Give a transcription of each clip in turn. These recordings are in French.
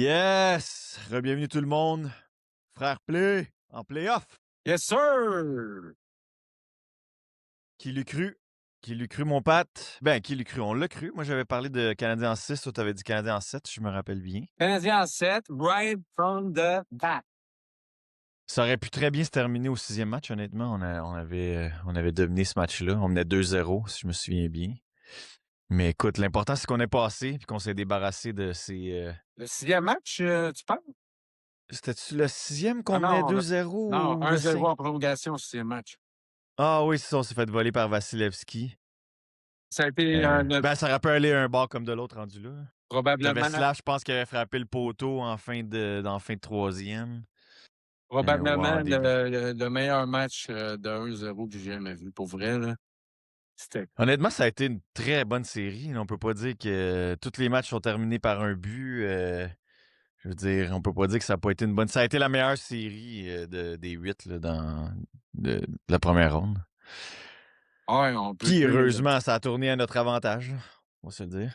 Yes! Bienvenue tout le monde. Frère Play, en playoff. Yes, sir! Qui l'eût cru? Qui l'eût cru, mon Pat? Ben, qui l'eût cru? On l'a cru. Moi, j'avais parlé de Canadien en 6. Toi, t'avais dit Canadien en 7, je me rappelle bien. Canadien en 7, right from the back. Ça aurait pu très bien se terminer au 6e match, honnêtement. On avait dominé ce match-là. On menait 2-0, si je me souviens bien. Mais écoute, l'important, c'est qu'on est passé et qu'on s'est débarrassé de ces... Le 6e match, tu parles? C'était-tu le 6e qu'on Ah menait non, 2-0 non, ou le 1-0 5? en prolongation, 6e match. Ah oui, c'est ça, on s'est fait voler par Vasilevski. Ça a été Ben, ça aurait pu aller un bord comme de l'autre rendu là. T'avais probablement, Slav, je pense, qui avait frappé le poteau en fin de troisième. probablement Wow, le meilleur match de 1-0 que j'ai jamais vu. Pour vrai, là. C'était. Honnêtement, ça a été une très bonne série. On peut pas dire que tous les matchs sont terminés par un but. Je veux dire, on peut pas dire que ça n'a pas été une bonne... Ça a été la meilleure série des 8 là, de la première ronde. Ouais, on peut Puis dire. heureusement, ça a tourné à notre avantage, on va se le dire.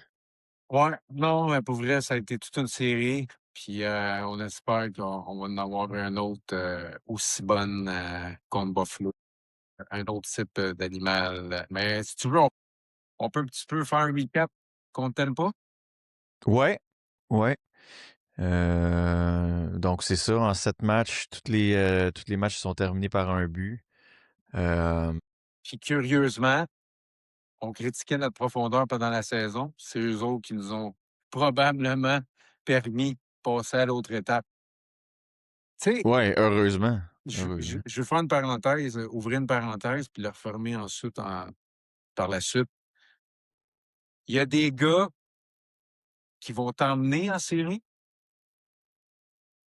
Ouais, non, mais pour vrai, ça a été toute une série. Puis on espère qu'on va en avoir un autre aussi bonne contre Buffalo. Un autre type d'animal. Mais si tu veux, on peut un petit peu faire un recap qu'on ne t'aime pas? Ouais, ouais. Donc c'est ça, en 7 matchs, tous les matchs sont terminés par un but. Puis curieusement, on critiquait notre profondeur pendant la saison. C'est eux autres qui nous ont probablement permis de passer à l'autre étape. Tu sais, Ouais, heureusement. je Heureusement. vais faire une parenthèse, ouvrir une parenthèse, puis la refermer ensuite par la suite. Il y a des gars qui vont t'emmener en série,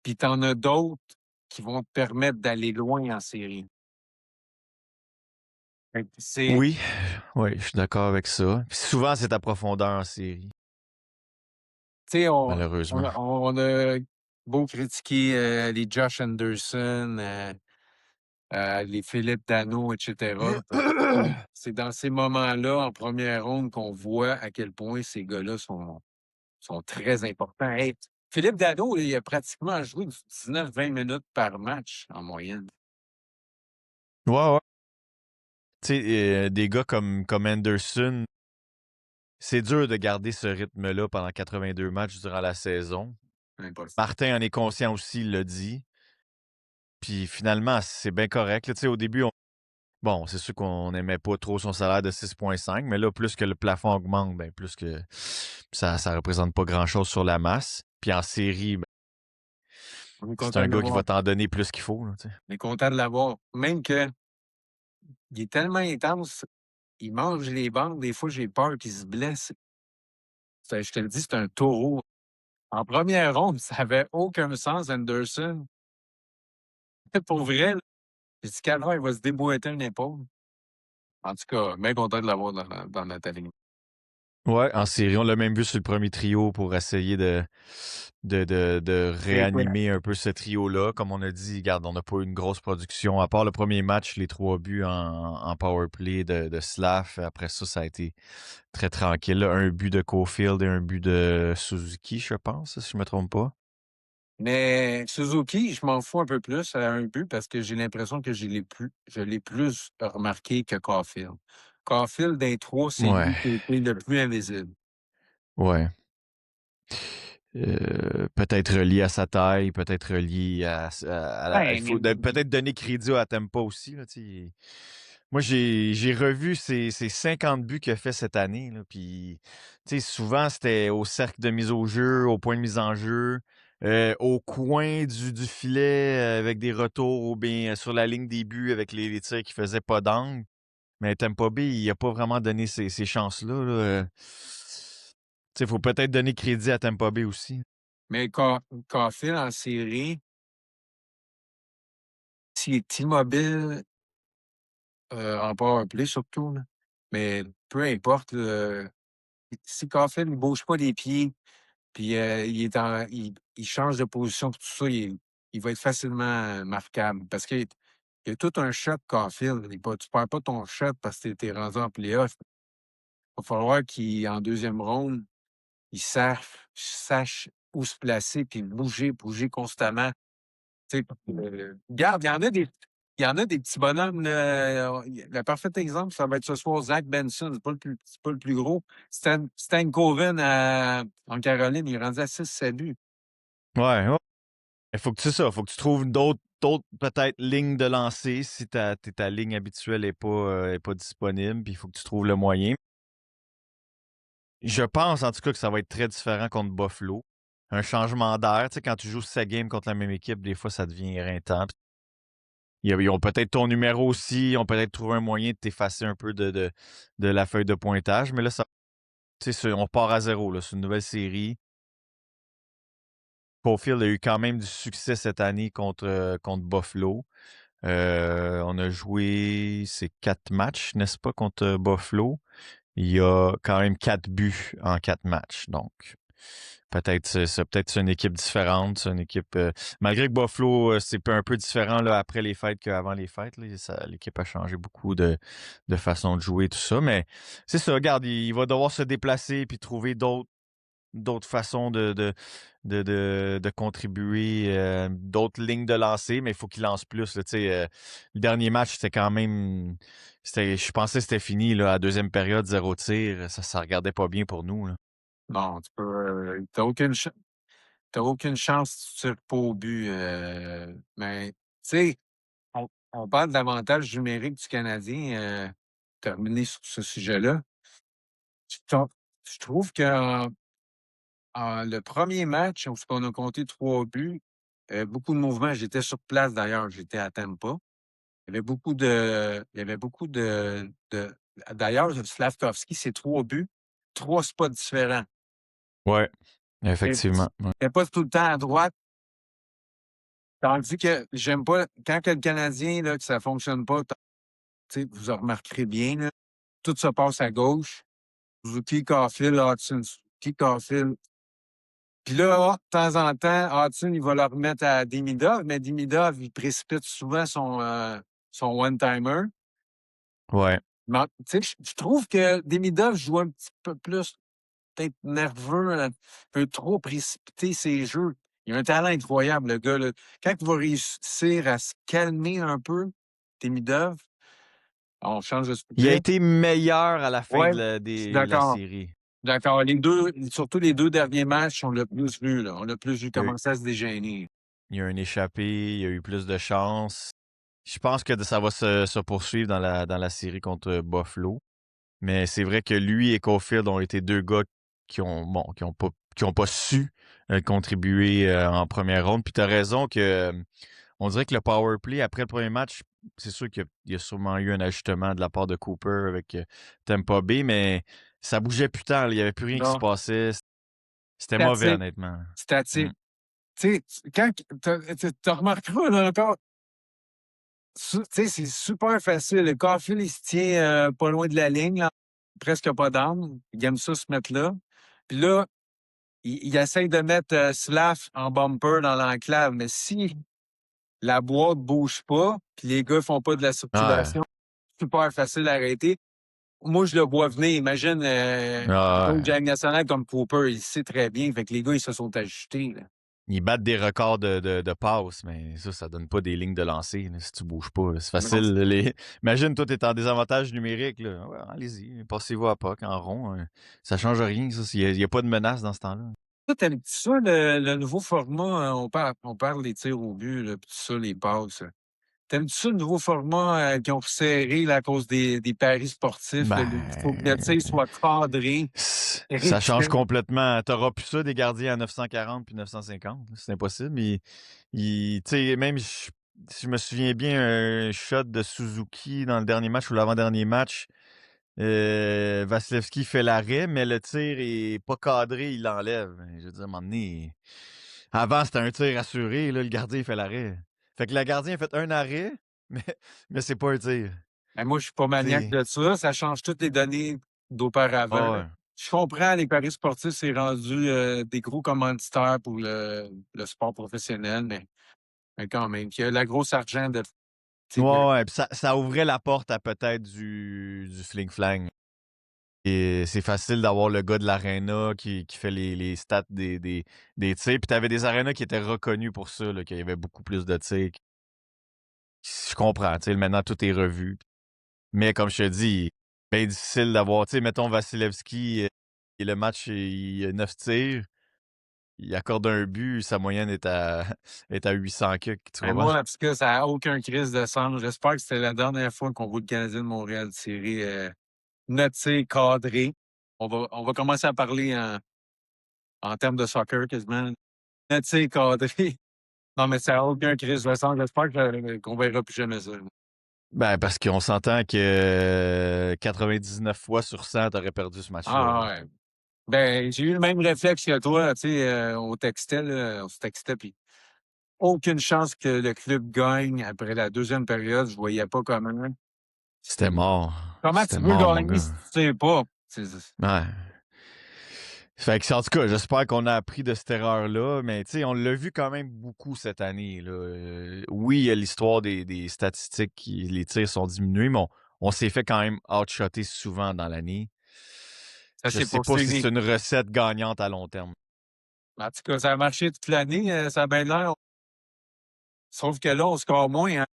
puis t'en as d'autres qui vont te permettre d'aller loin en série. Fait que Oui, ouais, je suis d'accord avec ça. Puis souvent, c'est ta profondeur en série, tu sais, malheureusement. on a beau critiquer les Josh Anderson, les Philippe Dano, etc. C'est dans ces moments-là, en première ronde, qu'on voit à quel point ces gars-là sont très importants. Hey, Philippe Dano, il a pratiquement joué du 19-20 minutes par match en moyenne. Ouais, ouais. Tu sais, des gars comme Anderson, c'est dur de garder ce rythme-là pendant 82 matchs durant la saison. Impossible. Martin en est conscient aussi, il l'a dit. Puis finalement, c'est bien correct. Là, tu sais, au début, bon, c'est sûr qu'on n'aimait pas trop son salaire de 6,5, mais là, plus que le plafond augmente, ben, plus que ça représente pas grand-chose sur la masse. Puis en série, ben, On est c'est content un de gars qui l'avoir. va t'en donner plus qu'il faut. Là, tu sais. On est content de l'avoir. Même que il est tellement intense, il mange les bandes. Des fois, j'ai peur qu'il se blesse. Je te le dis, c'est un taureau. En première ronde, ça n'avait aucun sens, Anderson. Pour vrai, là, j'ai dit qu'alors, il va se déboîter une épaule. En tout cas, bien content de l'avoir dans notre alignement. Ouais, en série, on l'a même vu sur le premier trio pour essayer de C'est quoi? réanimer un peu ce trio-là. Comme on a dit, regarde, on n'a pas eu une grosse production. À part le premier match, les 3 buts en power play de Slav. Après ça, ça a été très tranquille. Là. Un but de Caulfield et un but de Suzuki, je pense, si je me trompe pas. Mais Suzuki, je m'en fous un peu plus à un but parce que j'ai l'impression que je l'ai plus remarqué que Caulfield. Caulfield, des trois, c'est lui Ouais, qui a été le plus invisible. ouais. Peut-être relié à sa taille, peut-être relié il faut Ben, peut-être donner crédit à Tempa aussi. Là, tu sais. Moi, j'ai revu ces 50 buts qu'il a fait cette année. Là, puis, tu sais, souvent, c'était au cercle de mise au jeu, au point de mise en jeu, au coin du filet avec des retours ou bien sur la ligne des buts avec les tirs qui faisaient pas d'angle. Mais Tampa Bay, il a pas vraiment donné ces chances-là. Là. Tu sais, il faut peut-être donner crédit à Tampa Bay aussi. mais Caulfield en série, s'il est immobile en power play surtout, là, mais peu importe, là, si Caulfield ne bouge pas les pieds, puis il change de position, puis tout ça, il va être facilement marquable. Parce qu'il y a tout un shot Caulfield. Tu perds pas ton shot parce que tu es rendu en playoff. Il va falloir qu'en deuxième ronde, il sache où se placer, puis bouger constamment. Tu sais, regarde, il y en a des petits bonhommes, là, le parfait exemple, ça va être ce soir Zach Benson, c'est pas le plus gros. Stan Coven en Caroline, il est rendu à 6-7 buts. Ouais, ouais. Il faut que tu ça, faut que tu trouves d'autres peut-être lignes de lancer si ta ligne habituelle est pas disponible, puis il faut que tu trouves le moyen. Je pense en tout cas que ça va être très différent contre Buffalo. Un changement d'air, tu sais, quand tu joues 7 games contre la même équipe, des fois ça devient éreintant. Ils ont peut-être ton numéro aussi, ils ont peut-être trouvé un moyen de t'effacer un peu de la feuille de pointage, mais là, on part à zéro, là, c'est une nouvelle série. Caulfield a eu quand même du succès cette année contre Buffalo. On a joué ces 4 matchs, n'est-ce pas, contre Buffalo. Il y a quand même 4 buts en 4 matchs. Donc, peut-être c'est une équipe différente. C'est une équipe. Malgré que Buffalo, c'est un peu différent là, après les fêtes qu'avant les fêtes. Là, l'équipe a changé beaucoup de façon de jouer, tout ça. Mais c'est ça, regarde, il va devoir se déplacer puis trouver d'autres façons de contribuer, d'autres lignes de lancer, mais il faut qu'il lance plus. Là, le dernier match, c'était quand même. Je pensais que c'était fini là, à la deuxième période, 0 tir. Ça regardait pas bien pour nous. Là. Non, t'as aucune chance si tu tires pas au but. Mais, tu sais, on parle de l'avantage numérique du Canadien, terminé sur ce sujet-là. Je trou je trouve que le premier match où on a compté 3 buts, beaucoup de mouvements. J'étais sur place d'ailleurs, j'étais à Tampa. Il y avait beaucoup de d'ailleurs, Slavkovski, c'est 3 buts, 3 spots différents. Ouais, Et effectivement. Ouais. il pas tout le temps à droite, tandis que j'aime pas quand que le Canadien, là, que ça fonctionne pas, tu sais, vous en remarquerez bien, là, tout se passe à gauche. Suzuki, Caulfield, Hudson, Suzuki, Caulfield. Puis là, de temps en temps, Hudson, il va le remettre à Demidov, mais Demidov, il précipite souvent son one-timer. Ouais. Mais, tu sais, je trouve que Demidov joue un petit peu plus, peut-être nerveux, un peu trop précipiter ses jeux. Il a un talent incroyable, le gars, là. Quand il va réussir à se calmer un peu, Demidov, on change de Il a sujet. été meilleur à la fin Ouais, je suis de la d'accord. série. D'accord. Surtout les 2 derniers matchs, on l'a plus vu, là. On l'a plus vu commencer à se dégainer. Il y a un échappé, il y a eu plus de chance. Je pense que ça va se poursuivre dans la série contre Buffalo. Mais c'est vrai que lui et Caulfield ont été deux gars qui ont pas su contribuer en première ronde. Puis tu as raison que on dirait que le power play après le premier match, c'est sûr qu'il y a sûrement eu un ajustement de la part de Cooper avec Tampa Bay, mais ça bougeait plus tant. Il n'y avait plus rien qui se Non, passait. C'était mauvais, statique, honnêtement. Mm. statique. Tu sais, quand tu remarqueras, là, encore, tu sais, c'est super facile. Le Caulfield, il se tient pas loin de la ligne, là, presque pas d'angle. Il aime ça se mettre là. Puis là, il essaye de mettre Slav en bumper dans l'enclave, mais si la boîte bouge pas, puis les gars font pas de la Ouais. circulation, super facile à arrêter. Moi, je le vois venir. Imagine un Ah coach de ouais. la Ligue nationale comme Cooper, il sait très bien. Fait que les gars, ils se sont ajustés, là. Ils battent des records de passes, mais ça donne pas des lignes de lancer là, si tu bouges pas. Là. C'est Non, facile. Imagine, toi, t'es en désavantage numérique. Là. Ouais, allez-y, passez-vous à POC en rond. Ça change rien, ça. Il y a pas de menace dans ce temps-là. toi, t'aimes-tu ça, le nouveau format? On parle des tirs au but, là, puis tout ça, les passes. T'aimes-tu ça, le nouveau format qu'ils ont resserré là, à cause des paris sportifs? Là, il faut que le tir Ben, soit cadré. ça change complètement. T'auras plus ça des gardiens à 940 puis 950. C'est impossible. Tu sais, même, si je me souviens bien, un shot de Suzuki dans le dernier match ou l'avant-dernier match, Vasilevski fait l'arrêt, mais le tir est pas cadré, il l'enlève. Je veux dire, à un moment donné, avant, c'était un tir assuré, là, le gardien il fait l'arrêt. Fait que le gardien a fait un arrêt, mais, mais c'est pas un tir. Ben, moi, je suis pas Tu maniaque sais, de ça. Ça change toutes les données d'auparavant. ah ouais. Je comprends, les paris sportifs, c'est rendu des gros commanditaires pour le sport professionnel, mais quand même, il y a la grosse argent de. Tu sais, Ouais, ouais. Puis ça ouvrait la porte à peut-être du fling-flang. et c'est facile d'avoir le gars de l'aréna qui fait les stats des tirs. Puis t'avais des arénas qui étaient reconnus pour ça, là, qu'il y avait beaucoup plus de tirs. Je comprends, tu sais, maintenant tout est revu. Mais comme je te dis, bien difficile d'avoir, tu sais, mettons Vasilevski, et le match, il a 9 tirs, il accorde un but, sa moyenne est à, est à 800 tu Ben comprends? moi, en tout cas, ça n'a aucun crise de sens. J'espère que c'était la dernière fois qu'on voit le Canadien de Montréal tirer notre tir cadré. On va commencer à parler en termes de soccer quasiment. Notre tir cadré. Non, mais ça n'a aucun crise de sens. J'espère qu'on verra plus jamais ça. Ben, parce qu'on s'entend que 99 fois sur 100, t'aurais perdu ce match-là, Ah là. ouais. Ben, j'ai eu le même réflexe que toi, tu sais, on textait, là, on se textait, puis aucune chance que le club gagne après la deuxième période. Je voyais pas comment. C'était C'était mort. comment C'était tu veux mort, mon gagner si gars. tu sais pas? Ouais. Fait que, en tout cas, j'espère qu'on a appris de cette erreur-là, mais tu sais, on l'a vu quand même beaucoup cette année, là. Oui, il y a l'histoire des statistiques qui, les tirs sont diminués, mais on s'est fait quand même outshotter souvent dans l'année. Ça Je s'est sais pas si poursuivi. c'est une recette gagnante à long terme. En tout cas, ça a marché toute l'année, ça a bien l'air. Sauf que là, on score moins, hein.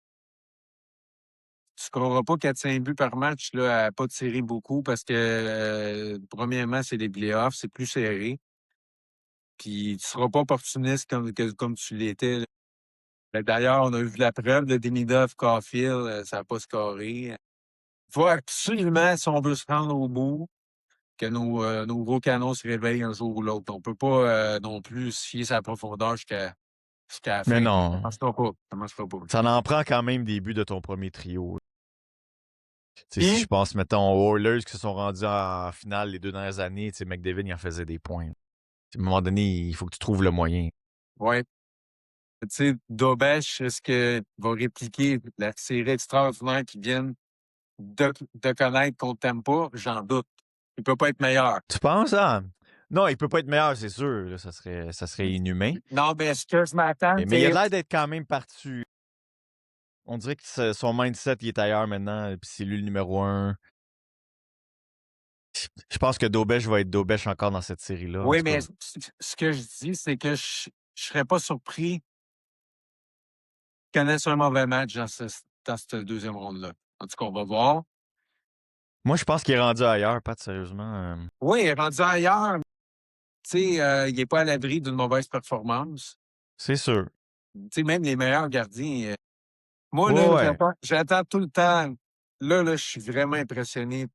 Tu scoreras pas 4-5 buts par match là, à pas tirer beaucoup parce que, premièrement, c'est les playoffs, c'est plus serré. Puis tu seras pas opportuniste comme tu l'étais, là. D'ailleurs, on a vu la preuve de Demidov, Caulfield, ça a pas scoré. Faut absolument, si on veut se rendre au bout, que nos gros canons se réveillent un jour ou l'autre. On peut pas, non plus se fier sa profondeur jusqu'à la Mais fin. Ça non, marchera pas. Ça marchera pas. ça en prend quand même des buts de ton premier trio. Tu sais, si je Puis, pense, mettons, aux Oilers qui se sont rendus en finale les 2 dernières années, tu sais, McDavid, il en faisait des points. À un moment donné, il faut que tu trouves le moyen. ouais, tu sais, Dobesch, est-ce qu'il va répliquer la série extraordinaire qui vient de connaître qu'on t'aime pas? J'en doute. Il peut pas être meilleur. Tu penses, ah? Non, il peut pas être meilleur, c'est sûr. Là, ça serait inhumain. Non, mais ce que je m'attends, Mais il a c'est... l'air d'être quand même parti. On dirait que son mindset, il est ailleurs maintenant, puis c'est lui le numéro un. Je pense que Dobesch va être Dobesch encore dans cette série-là, en Oui, tout mais cas. ce que je dis, c'est que je serais pas surpris qu'il connaisse un mauvais match dans cette deuxième ronde-là. En tout cas, on va voir. Moi, je pense qu'il est rendu ailleurs, Pat, sérieusement. Oui, il est rendu ailleurs. Tu sais, il n'est pas à l'abri d'une mauvaise performance. C'est sûr. Tu sais, même les meilleurs gardiens. Moi, là, Ouais, ouais. j'attends tout le temps. Là, je suis vraiment impressionné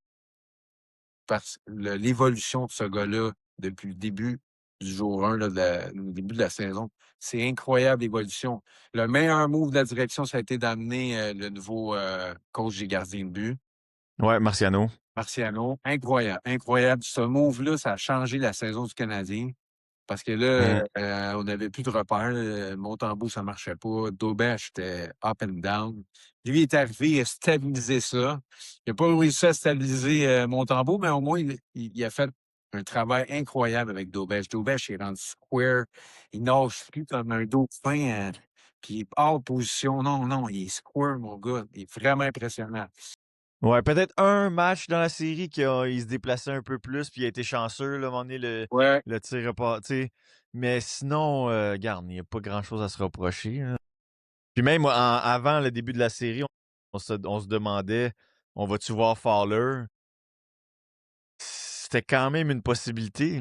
par l'évolution de ce gars-là depuis le début du jour 1, là, le début de la saison. C'est incroyable l'évolution. Le meilleur move de la direction, ça a été d'amener le nouveau coach des gardiens de but. Ouais, Marciano. Marciano, incroyable, incroyable. Ce move-là, ça a changé la saison du Canadien. Parce que Hmm. là, on n'avait plus de repères. Montembeault, ça marchait pas. Daubert, était up and down. Lui est arrivé, il a stabilisé ça. Il n'a pas réussi à stabiliser Montembeault, mais au moins, il a fait un travail incroyable avec Daubert. Daubert est rendu square. Il nage plus comme un dauphin. Puis hors position. Non, non, il est square, mon gars. Il est vraiment impressionnant. Ouais, peut-être un match dans la série il se déplaçait un peu plus, puis il a été chanceux, là, à un moment donné, Ouais. le tir pas, tu sais. Mais sinon, garde, il n'y a pas grand-chose à se reprocher, là. Puis même avant le début de la série, on se demandait, on va-tu voir Fowler? C'était quand même une possibilité,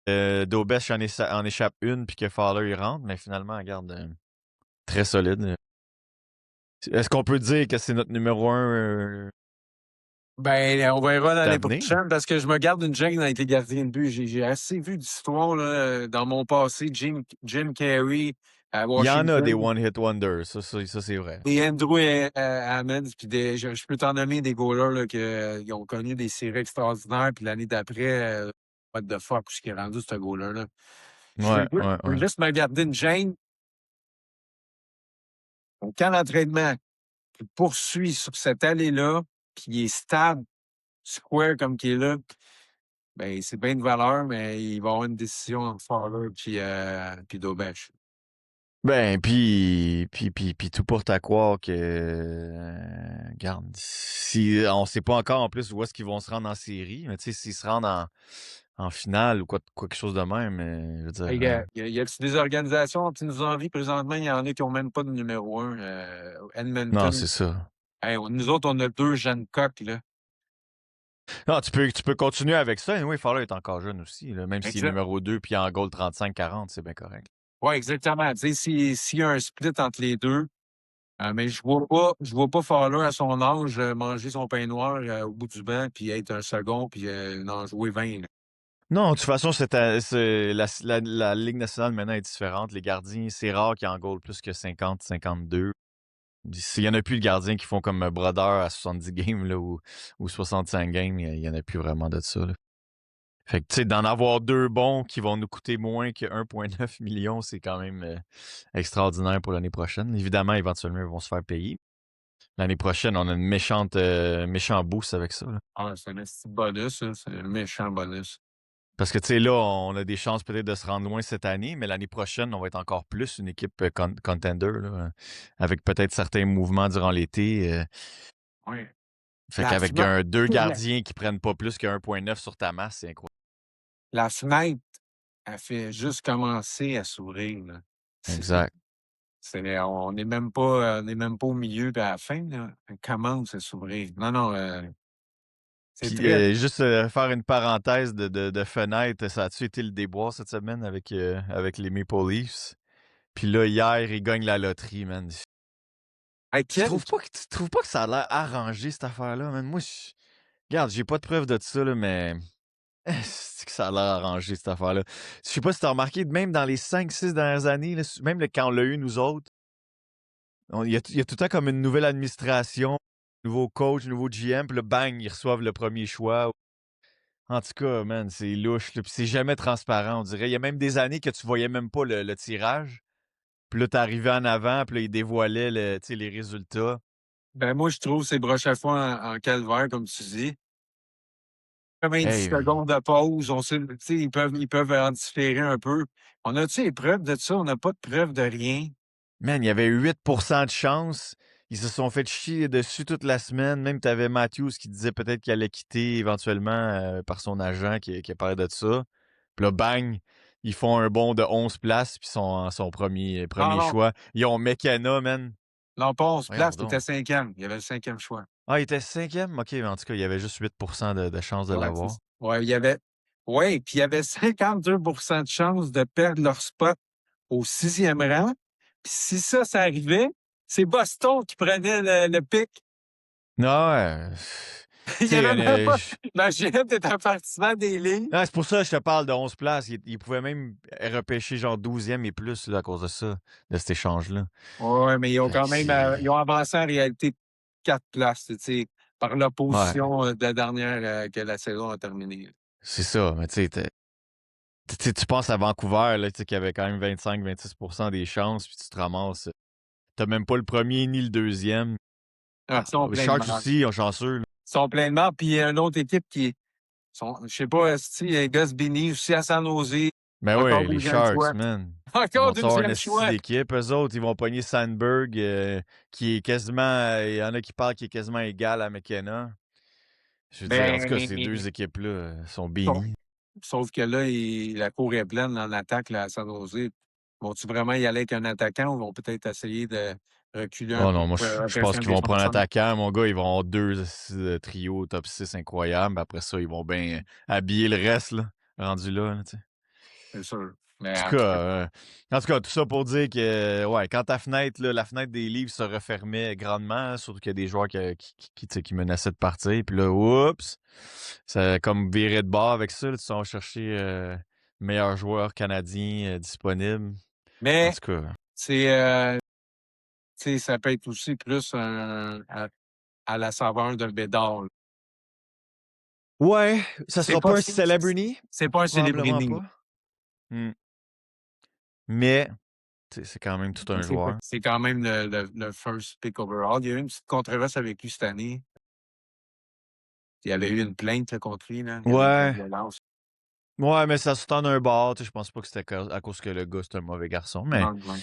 là. Daubèche en échappe une, puis que Fowler, il rentre, mais finalement, regarde, très solide. Est-ce qu'on peut dire que c'est notre numéro un Ben, on verra l'année d'avenir? prochaine parce que je me garde une gêne avec les gardiens de but. J'ai assez vu d'histoires là, dans mon passé. Jim Carrey à Il y en a des Washington, one-hit wonders, ça c'est vrai. des Andrew Hammond, puis je peux t'en nommer des goalers là, qui ont connu des séries extraordinaires, puis l'année d'après, what the fuck, où est-ce qu'il est rendu ce goaler-là? Ouais, ouais, Je veux ouais. juste me garder une gêne. Au camp d'entraînement, qui poursuit sur cette allée-là, puis il est stable, square comme qu'il est là. Ben, c'est bien de valeur, mais il va y avoir une décision entre Fowler puis Dobesch. Ben, puis tout porte à croire que, regarde, si on sait pas encore en plus où est-ce qu'ils vont se rendre en série, mais tu sais, s'ils se rendent en finale ou quelque chose de même, je veux Hey, dire, y a-tu des organisations qui nous envient présentement? Il y en a qui ont même pas de numéro un. non, Edmonton. c'est ça. Hey, nous autres, on a deux jeunes coqs, là. Non, tu peux continuer avec ça. Oui, Fowler est encore jeune aussi, là, même s'il est Exact. numéro 2 puis en goal 35-40, c'est bien correct. Ouais, exactement. Tu sais, s'il y a un split entre les deux, mais je vois pas Fowler à son âge manger son pain noir au bout du banc, puis être un second, puis en jouer 20. Là. Non, de toute façon, la Ligue nationale maintenant est différente. Les gardiens, c'est rare qu'ils en goal plus que 50-52. S'il y en a plus de gardiens qui font comme Brodeur à 70 games là, ou 65 games, il y en a plus vraiment de ça. Là. Fait que, tu sais, d'en avoir deux bons qui vont nous coûter moins que 1,9 million, c'est quand même extraordinaire pour l'année prochaine. Évidemment, éventuellement, ils vont se faire payer. L'année prochaine, on a une méchant boost avec ça. Là. Ah, c'est un petit bonus, ça. C'est un méchant bonus. Parce que, tu sais, là, on a des chances peut-être de se rendre loin cette année, mais l'année prochaine, on va être encore plus une équipe contender, là, avec peut-être certains mouvements durant l'été. Oui. Fait La qu'avec fenêtre, deux la, gardiens qui prennent pas plus que 1,9 sur ta masse, c'est incroyable. la fenêtre, elle fait juste commencer à s'ouvrir. Là. Exact. On n'est même pas au milieu et à la fin. Là. Elle commence à s'ouvrir. Non, non, c'est Puis très. juste faire une parenthèse de fenêtre, ça a-tu été le déboire cette semaine avec les Maple Leafs? Puis là, hier, ils gagnent la loterie, man. À Tu quel? trouves pas que ça a l'air arrangé, cette affaire-là, man? Moi, regarde, j'ai pas de preuve de ça, là, mais c'est que ça a l'air arrangé, cette affaire-là. Je sais pas si t'as remarqué, même dans les 5-6 dernières années, là, même quand on l'a eu, nous autres, il y a tout le temps comme une nouvelle administration, nouveau coach, nouveau GM, puis là, bang, ils reçoivent le premier choix. En tout cas, man, c'est louche, là, puis c'est jamais transparent, on dirait. Il y a même des années que tu voyais même pas le tirage. Puis là, t'arrivais en avant, puis là, ils dévoilaient tu sais, les résultats. Ben, moi, je trouve ces broches à foin en calvaire, comme tu dis. 90 Hey, secondes de pause, on sait, tu sais, ils peuvent en différer un peu. On a-tu les preuves de ça? On n'a pas de preuves de rien. man, il y avait 8% de chance. Ils se sont fait chier dessus toute la semaine. Même, t'avais Matthews qui disait peut-être qu'il allait quitter éventuellement par son agent qui a parlé de ça. Puis là, bang, ils font un bond de 11 places, puis sont en son Non, premier non. choix. Ils ont McKenna, man. Non, pas 11 Voyons places, il était donc. cinquième. Il y avait le cinquième choix. Ah, il était cinquième? OK, mais en tout cas, il y avait juste 8% de chance de Ouais, l'avoir. ouais, il y avait. Ouais, puis il y avait 52 de chances de perdre leur spot au sixième rang. Puis si ça arrivait, c'est Boston qui prenait le pic. Non, ouais. Il Tu n'y sais, avait même pas. Imagine, t'es un participant des lignes. c'est pour ça que je te parle de 11 places. Il pouvait même repêcher genre 12e et plus là, à cause de ça, de cet échange-là. Ouais, mais ils ont Fait quand que même c'est. ils ont avancé en réalité 4 places, tu sais, par Ouais, l'opposition de la dernière que la saison a terminée. c'est ça. Mais tu sais, tu penses à Vancouver, là, tu sais, qui avait quand même 25-26% des chances, puis tu te ramasses. T'as même pas le premier ni le deuxième. Ah, ils sont Les Sharks pleinement. aussi, ils ont chanceux. Là. Ils sont pleinement. Puis il y a une autre équipe qui sont, je sais pas, si Gus Bini aussi à San Jose. Mais Encore ouais, les deuxième Sharks, choix. man. Ils Encore vont avoir une deuxième esti choix. d'équipe. Eux autres, ils vont pogner Sandberg, qui est quasiment. Il y en a qui parlent qui est quasiment égal à McKenna. Je veux dire, en tout cas, ces deux Ben, équipes-là sont sauf, bénies. sauf que là, la cour est pleine en attaque là, à San Jose. Vont-tu vraiment y aller avec un attaquant ou vont peut-être essayer de reculer un Oh peu non, moi, pour je repêcher pense un qu'ils vont prendre un défenseur? attaquant. Mon gars, ils vont avoir deux trios top 6 incroyables. Après ça, ils vont bien habiller le reste, là, rendu là, tu sais. C'est sûr. Mais En tout cas, tout ça pour dire que, ouais, quand ta fenêtre, là, la fenêtre des livres se refermait grandement, surtout qu'il y a des joueurs tu sais, qui menaçaient de partir, puis là, oups, ça a comme viré de bord avec ça, là, tu vas chercher meilleur joueur canadien disponible. En mais tout cas, c'est, tu sais, ça peut être aussi plus à la saveur d'un bédard. Là. ouais, ça C'est sera pas, pas un celebrity, c'est pas un probablement célébrité. pas. Hmm. Mais, tu sais, c'est quand même tout un joueur. C'est quand même le first pick overall. Il y a eu une petite controverse avec lui cette année. Il y avait eu une plainte là, contre lui. Là. Il y avait eu de la Ouais, violence. ouais, mais ça se tend d'un bord. Tu sais, je pense pas que c'était à cause que le gars, c'est un mauvais garçon. Mais Non, non.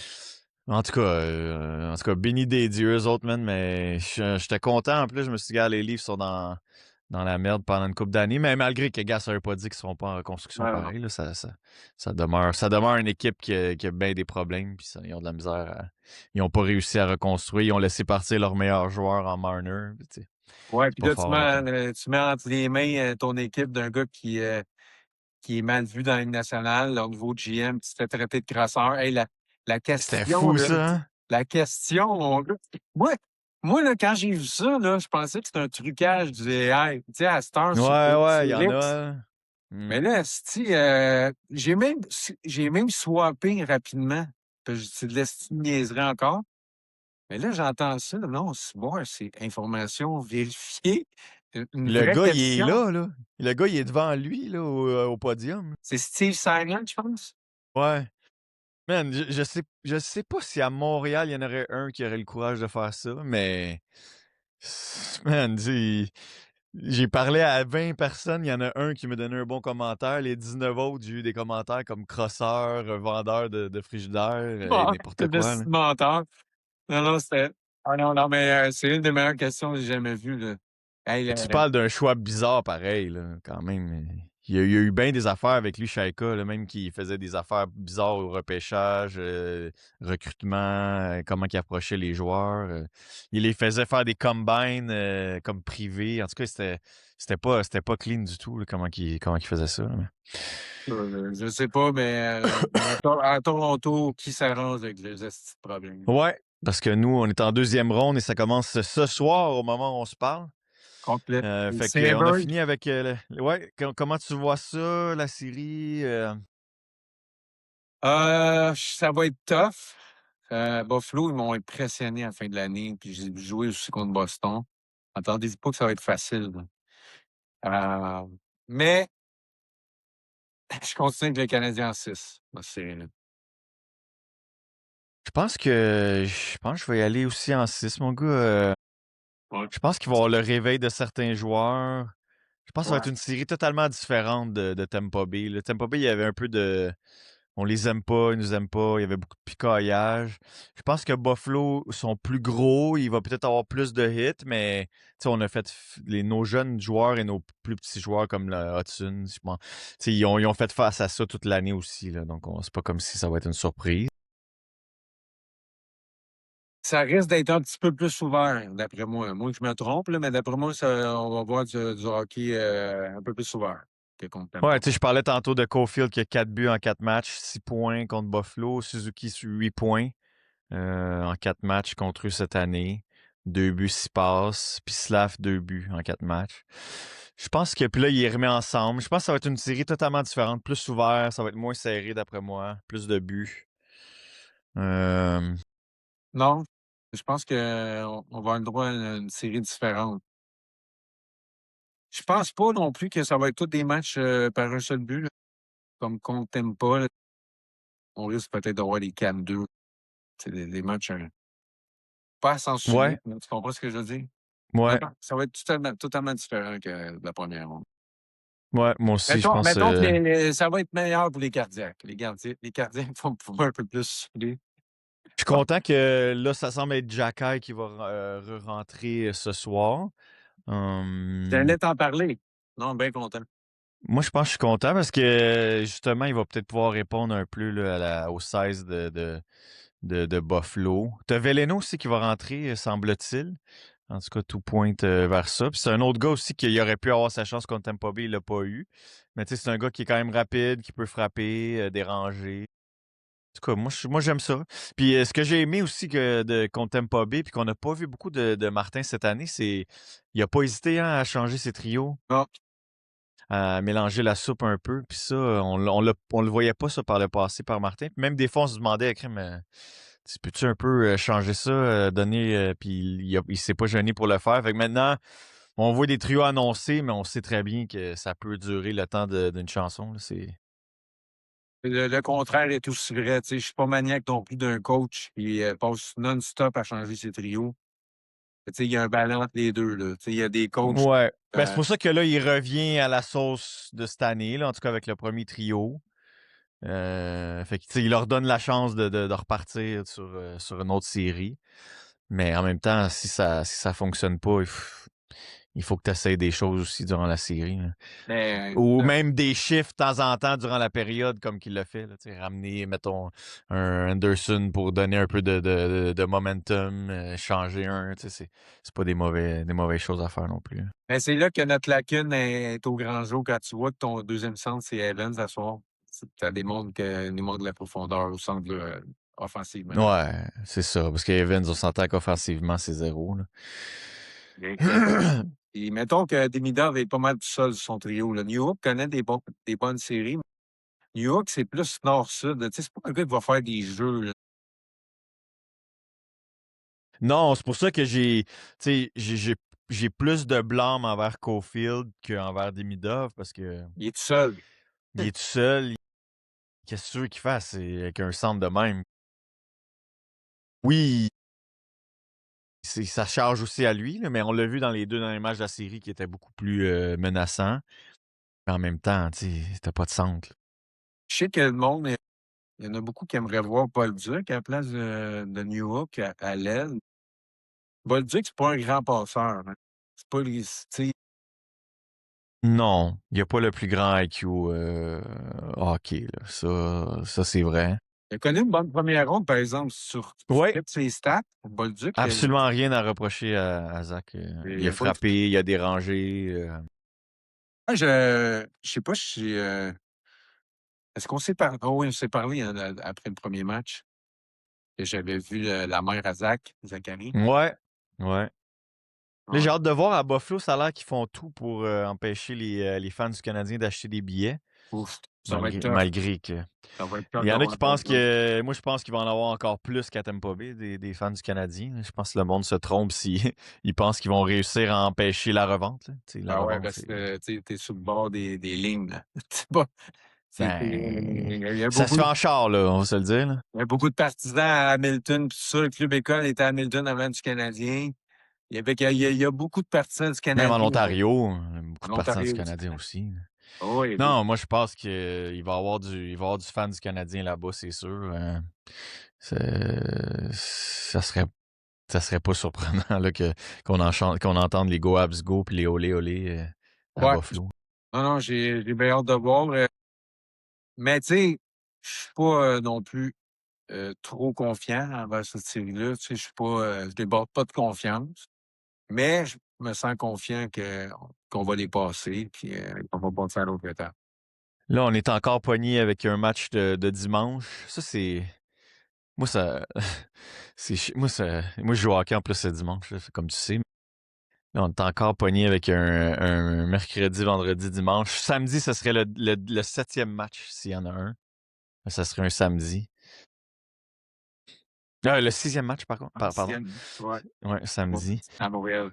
En tout cas, béni des dieux, eux autres, man, mais j'étais content. En plus, je me suis dit, gars, les livres sont dans la merde pendant une couple d'années, mais malgré que, gars, ça veut pas dire qu'ils seront pas en reconstruction Non, non. pareil, là, ça demeure une équipe qui a bien des problèmes, puis ils ont de la misère ils ont pas réussi à reconstruire, ils ont laissé partir leurs meilleurs joueurs en Marner, puis tu sais, Ouais, c'est puis pas là, fort non plus. tu mets entre les mains ton équipe d'un gars qui est mal vu dans la Ligue nationale, au niveau de GM, tu te fais traiter de crasseur. Hey, la C'était question, fou, là, ça, hein? la question, mon gars. Moi, moi là, quand j'ai vu ça, là, je pensais que c'était un trucage du AI. Tu sais, à cette heure, Ouais, ouais, il y sur en a, X. là. Hmm. Mais là, esti, j'ai même swappé rapidement. Parce que c'est de l'esti de niaiserie encore. Mais là, j'entends ça. Non, c'est information vérifiée. Une Le vraie gars, il est question. là, là. Le gars, il est devant lui, là, au podium. C'est Steve Simon, je pense. Ouais. Man, je sais pas si à Montréal, il y en aurait un qui aurait le courage de faire ça, mais man, j'ai parlé à 20 personnes, il y en a un qui me donnait un bon commentaire. Les 19 autres, j'ai eu des commentaires comme crosseur, vendeur de frigidaire, et Bon, n'importe c'est de quoi, ce là. menteur. Non, non, c'était. Ah non, non, mais c'est une des meilleures questions que j'ai jamais vues, là. Hey, Mais tu parles d'un choix bizarre pareil, là, quand même. Il y a eu bien des affaires avec lui, Shaika, là, même qui faisait des affaires bizarres au repêchage, recrutement, comment il approchait les joueurs. Il les faisait faire des combines comme privés. En tout cas, c'était pas clean du tout, là, comment il faisait ça, là. je sais pas, mais à Toronto, qui s'arrange avec les estis de problèmes? Ouais, parce que nous, on est en deuxième ronde et ça commence ce soir au moment où on se parle. Complet. Fait qu'on a Seaberg, fini avec... ouais, comment tu vois ça, la série? ça va être tough. Buffalo, ils m'ont impressionné à la fin de l'année, puis j'ai joué aussi contre Boston. Attendez pas que ça va être facile, là. Euh, mais je continue avec le Canadien en 6 dans cette série-là. Je pense que je vais y aller aussi en 6, mon gars. Ouais. Je pense qu'il va y avoir le réveil de certains joueurs. Je pense que ça va Ouais. être une série totalement différente de Tampa Bay. Le Tampa Bay, il y avait un peu de... On les aime pas, ils nous aiment pas. Il y avait beaucoup de picaillage. Je pense que Buffalo sont plus gros. Il va peut-être avoir plus de hits, mais on a fait nos jeunes joueurs et nos plus petits joueurs comme le Hudson. Je pense, ils ont fait face à ça toute l'année aussi. Là, donc, c'est pas comme si ça va être une surprise. Ça risque d'être un petit peu plus ouvert, d'après moi. Moi, je me trompe, là, mais d'après moi, on va voir du hockey un peu plus ouvert que contre Ouais, Tampa. je parlais tantôt de Caulfield qui a 4 buts en 4 matchs, 6 points contre Buffalo. Suzuki sur 8 points en 4 matchs contre eux cette année. 2 buts, 6 passes. Puis Slav, 2 buts en 4 matchs. Je pense que puis là, il est remis ensemble. Je pense que ça va être une série totalement différente, plus ouverte, ça va être moins serré d'après moi, plus de buts. Euh, Non, je pense qu'on va avoir le droit à une série différente. Je pense pas non plus que ça va être tous des matchs par un seul but, là, comme contre Tampa. Là. On risque peut-être d'avoir des 4-2. C'est des matchs pas à sens ouais, unique. Là. Tu comprends ce que je veux dire? Non, ouais, non, ça va être totalement différent que la première ronde. ouais, moi aussi, je pense. Mettons que ça va être meilleur pour les cardiaques. Les cardiens vont pouvoir un peu plus souffler. Je suis content que là, ça semble être Jacky qui va re-rentrer ce soir. Hum, J'allais t'en parler. Non, bien content. Moi, je pense que je suis content parce que justement, il va peut-être pouvoir répondre un peu là, au 16 de Buffalo. T'as Veleno aussi qui va rentrer, semble-t-il. En tout cas, tout pointe vers ça. Puis c'est un autre gars aussi qui aurait pu avoir sa chance contre Tampa Bay, il l'a pas eu. Mais tu sais, c'est un gars qui est quand même rapide, qui peut frapper, déranger. En tout cas, moi j'aime ça. Puis ce que j'ai aimé aussi contre Tampa Bay, puis qu'on n'a pas vu beaucoup de Martin cette année, c'est il a pas hésité hein, à changer ses trios, Non, à mélanger la soupe un peu. Puis ça, on le voyait pas ça par le passé par Martin. Puis même des fois, on se demandait, crème, tu peux-tu un peu changer ça, donner, puis il s'est pas gêné pour le faire. Fait que maintenant, on voit des trios annoncés, mais on sait très bien que ça peut durer le temps d'une chanson. Là. le contraire est aussi vrai. Tu sais, je suis pas maniaque non plus d'un coach qui passe non-stop à changer ses trios. Tu sais, il y a un balance entre les deux. Là. Tu sais, il y a des coachs. Ouais. Ben, c'est euh, pour ça que là, il revient à la sauce de cette année, là, en tout cas avec le premier trio. Fait que, tu sais, il leur donne la chance de repartir sur une autre série. Mais en même temps, si ça fonctionne pas, il faut que tu essaies des choses aussi durant la série, là. Mais Ou même des chiffres de temps en temps durant la période, comme qu'il l'a fait. Là, tu sais, ramener, mettons, un Anderson pour donner un peu de momentum, changer un. Tu sais, c'est pas des mauvaises choses à faire non plus. mais c'est là que notre lacune est au grand jour quand tu vois que ton deuxième centre, c'est Evans à soir. Ça démontre de la profondeur au centre offensivement. Ouais, c'est ça. Parce qu'Evans, on s'entend qu'offensivement, c'est zéro. Bien que- Là. Et mettons que Demidov est pas mal tout seul sur son trio. Là. New York connaît des bonnes séries. New York, c'est plus nord-sud. Tu sais, c'est pas un gars qui va faire des jeux. Là. Non, c'est pour ça que tu sais, j'ai plus de blâme envers Caulfield qu'envers Demidov parce que Il est tout seul. il est tout seul. Qu'est-ce que tu veux qu'il fasse avec un centre de même? Oui, ça charge aussi à lui, là, mais on l'a vu dans les deux derniers matchs de la série qui étaient beaucoup plus menaçants. Mais en même temps, tu sais, t'as pas de centre. Je sais que le monde, il y en a beaucoup qui aimeraient voir Paul Duc à la place de New York à l'aile. Bolduc, c'est pas un grand passeur. Hein. C'est pas tu sais, Non, il n'y a pas le plus grand IQ hockey. Là. Ça c'est vrai. il a connu une bonne première ronde, par exemple, sur Oui, toutes ses stats. Bolduc, absolument rien à reprocher à Zach. Il il a a pas eu. frappé, il a dérangé. Moi, je sais pas si. Est-ce qu'on s'est parlé? Oh oui, on s'est parlé hein, après le premier match. Que j'avais vu la mère à Zachary. Ouais, ouais. Là, Ouais. j'ai hâte de voir à Buffalo, ça a l'air qu'ils font tout pour empêcher les fans du Canadien d'acheter des billets, Ouf, ça va être malgré, tough. malgré que. Ça va être tough Il y en a d'avoir qui Paul pensent Duc. que. Moi, je pense qu'il va en avoir encore plus qu'à Tampa Bay, des fans du Canadien. Je pense que le monde se trompe s'ils ils pensent qu'ils vont réussir à empêcher la revente. Là. Tu sais, la Ah ouais, revente, parce c'est. que tu es sur le bord des lignes. Là. C'est pas. Ben. Il y a Ça se beaucoup. fait en char, là, on va se le dire. Là. Il y a beaucoup de partisans à Hamilton, puis ça, le club école était à Hamilton avant du Canadien. Il y a beaucoup de partisans du Même en Canadien Ontario, beaucoup en de partisans du Ontario aussi. Canadien aussi. Là. Oh, oui, Non, moi, je pense qu'il va y avoir du fan du Canadien là-bas, c'est sûr. Ça serait pas surprenant là, qu'on entende les Go Habs Go puis les Olé Olé à ouais. Buffalo. Non, non, j'ai bien hâte de voir. Mais tu sais, je suis pas non plus trop confiant envers cette série-là. Tu sais, je déborde pas de confiance. Mais je me sens confiant qu'on va les passer puis qu'on va passer à l'autre étape. Là, on est encore pogné avec un match de dimanche. Ça, c'est. Moi, ça. Moi, je joue au hockey en plus ce dimanche, là, comme tu sais. Là, on est encore pogné avec un mercredi, vendredi, dimanche. Samedi, ce serait le septième match, s'il y en a un. Ça serait un samedi. Le sixième match, par contre. En Pardon. sixième, ouais. Ouais, samedi. À Montréal.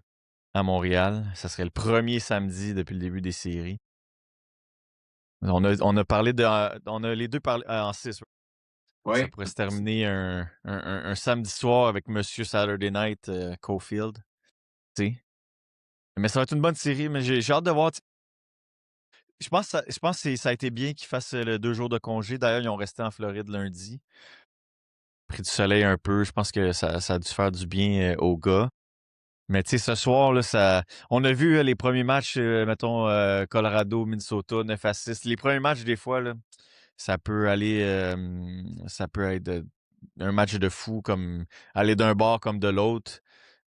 À Montréal. Ça serait le premier samedi depuis le début des séries. On a parlé de. On a les deux parlé en 6. Ça Oui. pourrait se terminer un samedi soir avec Monsieur Saturday Night Caulfield. Tu sais. Mais ça va être une bonne série, mais j'ai hâte de voir. Je pense que ça a été bien qu'ils fassent le 2 jours de congé. D'ailleurs, ils ont resté en Floride lundi. Pris du soleil un peu. Je pense que ça a dû faire du bien aux gars. Mais tu sais, ce soir, là, on a vu les premiers matchs, mettons, Colorado, Minnesota, 9-6. Les premiers matchs, des fois, là, ça peut être un match de fou, comme aller d'un bord comme de l'autre.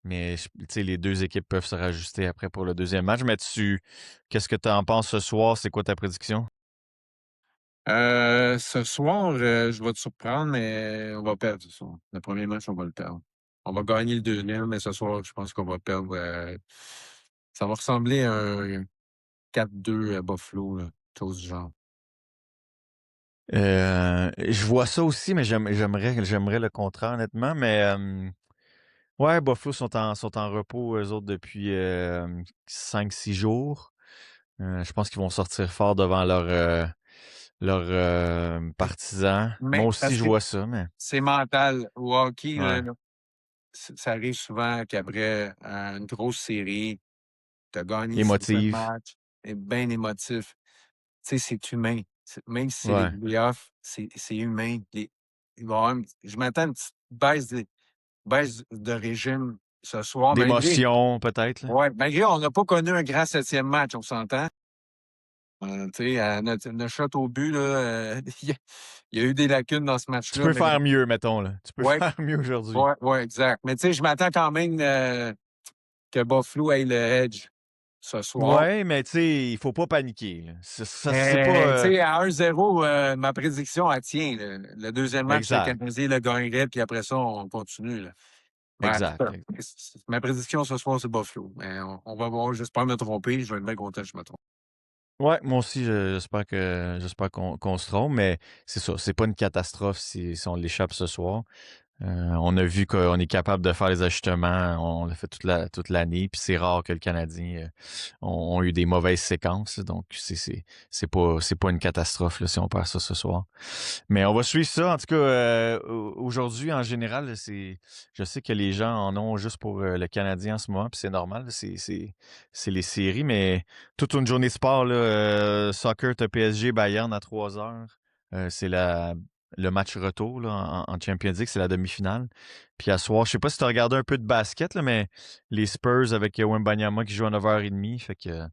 Mais tu sais, les deux équipes peuvent se rajuster après pour le deuxième match. Mais qu'est-ce que tu en penses ce soir? C'est quoi ta prédiction? Ce soir, je vais te surprendre, mais on va perdre ce soir. Le premier match, on va le perdre. On va gagner le deuxième, mais ce soir, je pense qu'on va perdre. Ça va ressembler à un 4-2 à Buffalo, là, chose du genre. Je vois ça aussi, mais j'aimerais le contraire, honnêtement. Mais ouais, Buffalo sont en repos, eux autres, depuis 5-6 jours. Je pense qu'ils vont sortir fort devant leurs partisans. Moi Mais aussi, parce je que vois ça, mais c'est mental. Au hockey, là, ouais. ça arrive souvent qu'après une grosse série, tu as gagné le sixième Émotif. match, c'est bien émotif. Tu sais, c'est humain. Même si c'est les Ouais. playoffs, c'est humain. Il va y avoir je m'attends à une petite baisse de régime ce soir, malgré D'émotion, peut-être, là. ouais, malgré on n'a pas connu un grand 7e match, on s'entend? Tu sais, à notre shot au but, là, il y a eu des lacunes dans ce Tu match-là, peux mais faire mieux, mettons, là. Tu peux ouais, faire mieux aujourd'hui. ouais, exact. Mais tu sais, je m'attends quand même, que Buffalo ait le edge ce soir. Ouais, mais tu sais, il faut pas paniquer, là. C'est Mais tu pas, sais, à 1-0, ma prédiction, elle tient, là. Le 2e match, le exact, Canadien le gagnerait, puis après ça, on continue, là. Mais en tout exact, cas, ma prédiction ce soir, c'est Buffalo. Mais on va voir. J'espère me tromper. Je vais être bien content que je me trompe. Ouais, moi aussi, j'espère qu'on se trompe, mais c'est ça, c'est pas une catastrophe si on l'échappe ce soir. On a vu qu'on est capable de faire les ajustements. On l'a fait toute l'année. Puis c'est rare que le Canadien ont eu des mauvaises séquences. Donc c'est pas une catastrophe là, si on perd ça ce soir. Mais on va suivre ça. En tout cas, aujourd'hui en général, je sais que les gens en ont juste pour le Canadien en ce moment. Puis c'est normal. C'est les séries. Mais toute une journée de sport là, soccer, t'as PSG Bayern à 3 heures. C'est le match retour là, en Champions League, c'est la demi-finale. Puis à soir, je sais pas si tu as regardé un peu de basket, là, mais les Spurs avec Wembanyama qui joue à 9h30. Fait que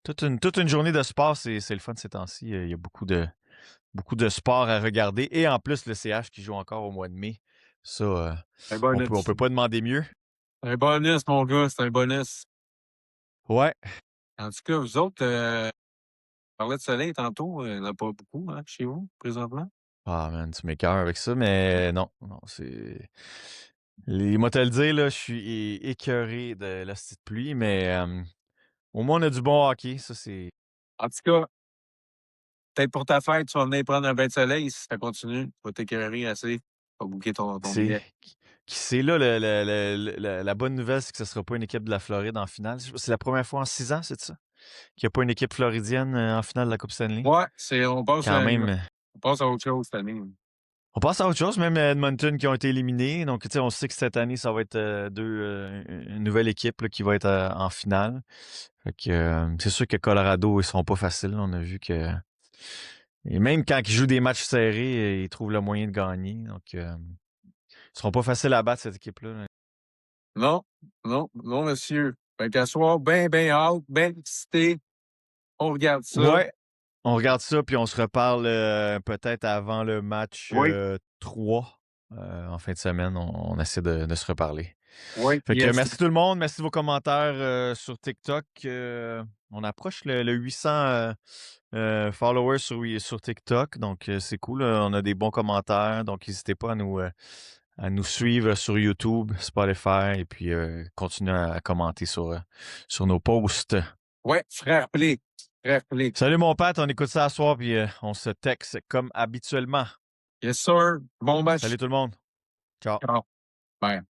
toute une journée de sport, c'est le fun ces temps-ci. Il y a beaucoup de sport à regarder. Et en plus, le CH qui joue encore au mois de mai. Ça, Un on bonus. peut pas demander mieux. Un bonus, mon gars. C'est un bonus. Ouais. En tout cas, vous autres, on parlait de soleil tantôt. Il n'y en a pas beaucoup, hein, chez vous, présentement. Ah man, tu m'écoeures avec ça, mais non, non, c'est. Moi te le dire, là, je suis écœuré de la petite pluie, mais au moins on a du bon hockey, ça c'est. En tout cas, peut-être pour ta fête, tu vas venir prendre un bain de soleil. Si ça continue, tu vas t'écœurer assez. Tu vas booker ton C'est billet. qui c'est là la bonne nouvelle, c'est que ce ne sera pas une équipe de la Floride en finale. C'est la première fois en 6 ans, c'est ça? Qu'il n'y a pas une équipe floridienne en finale de la Coupe Stanley. Ouais, Quand même. on passe à autre chose cette année. On passe à autre chose, même Edmonton qui ont été éliminés. Donc, tu sais, on sait que cette année, ça va être une nouvelle équipe là, qui va être en finale. Fait que c'est sûr que Colorado, ils seront pas faciles. On a vu que. Et même quand ils jouent des matchs serrés, ils trouvent le moyen de gagner. Donc, ils seront pas faciles à battre, cette équipe-là. Non, non, non, monsieur. Fait qu'à soir, ben hâte, ben excité. On regarde ça. Ouais, on regarde ça, puis on se reparle peut-être avant le match Oui, 3 en fin de semaine. On essaie de se reparler. oui, Fait que yes. merci tout le monde. Merci de vos commentaires sur TikTok. On approche le 800 followers sur TikTok. Donc, c'est cool. On a des bons commentaires. Donc, n'hésitez pas à nous suivre sur YouTube, Spotify, et puis continuez à commenter sur nos posts. Ouais, frère Play. Frère Play. Salut mon Pat, on écoute ça à soir, puis on se texte comme habituellement. Yes, sir. Bon match. Salut tout le monde. Ciao. Ciao. Bye.